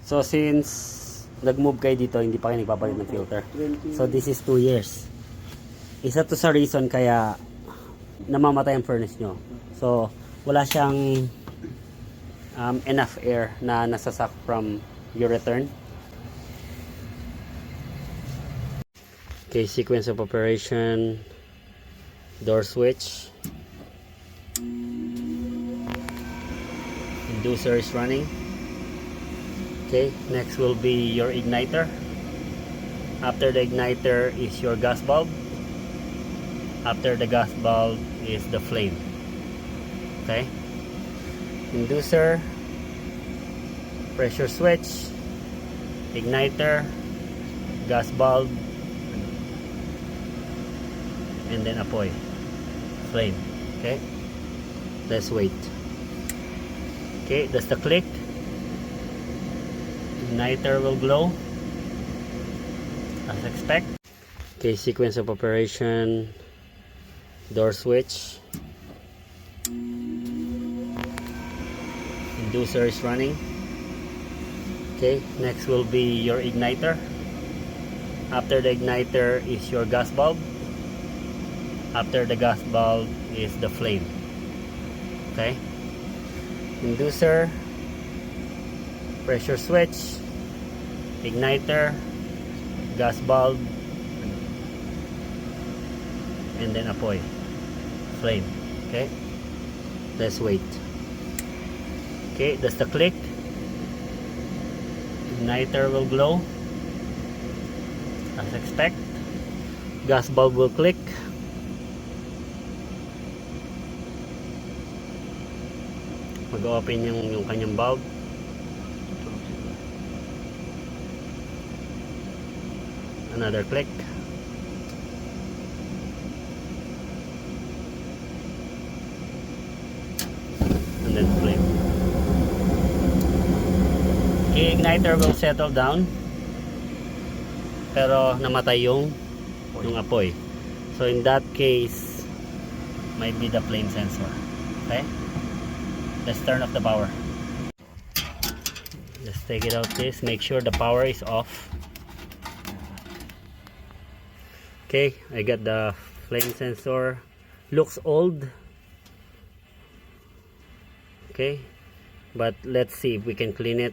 So since nag-move kayo dito, hindi pa kayo nagpapalit ng filter. So this is 2 years. Isa to sa reason kaya namamatay ang furnace nyo. So wala siyang enough air na nasasak from your return. Okay, sequence of operation. Door switch. Inducer is running. Okay, next will be your igniter. After the igniter is your gas bulb. After the gas bulb is the flame. Okay, inducer, pressure switch, igniter, gas bulb, and then apoy, flame. Okay, let's wait. Okay, that's the click. Igniter will glow as expect. Okay, sequence of operation. Door switch. Inducer is running. Okay, next will be your igniter. After the igniter is your gas bulb. After the gas bulb is the flame. Okay, inducer, pressure switch, igniter, gas bulb, and then apoy, flame. Okay, let's wait. Okay, that's the click. Igniter will glow as expect. Gas bulb will click. Mag-open yung kanyang bulb. Another click. And then flame. Okay, igniter will settle down. Pero namatay yung apoy. So in that case, might be the flame sensor. Okay? Let's turn off the power. Let's take it out this. Make sure the power is off. Okay, I got the flame sensor. Looks old. Okay, but let's see if we can clean it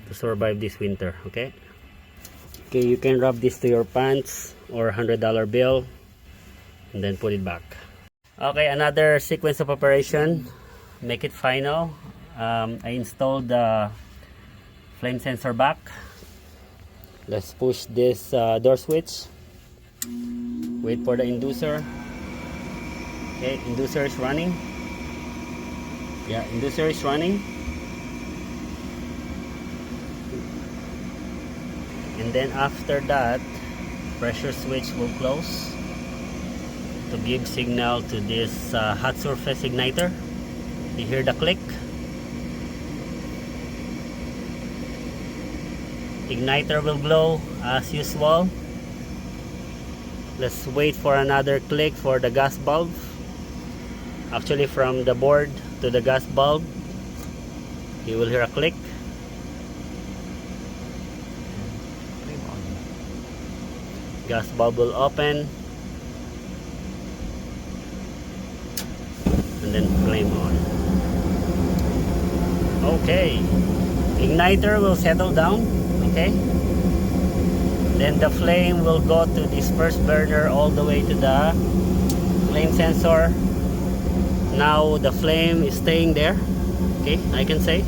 to survive this winter. Okay. Okay, you can rub this to your pants or $100 bill and then put it back. Okay, another sequence of operation. Make it final. I installed the flame sensor back. Let's push this door switch. Wait for the inducer. Okay, inducer is running. Yeah, inducer is running. And then after that, pressure switch will close to give signal to this hot surface igniter. You hear the click. Igniter will glow as usual. Let's wait for another click for the gas bulb. Actually, from the board to the gas bulb, you will hear a click. Gas bulb will open. And then flame on. Okay, igniter will settle down. Okay, then the flame will go to this first burner all the way to the flame sensor. Now the flame is staying there. Okay, I can say.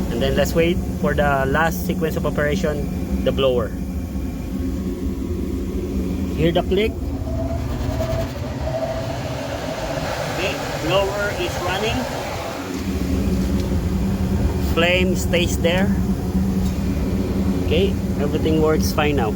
And then let's wait for the last sequence of operation, the blower. Hear the click. Blower is running. Flame stays there. Okay, everything works fine now.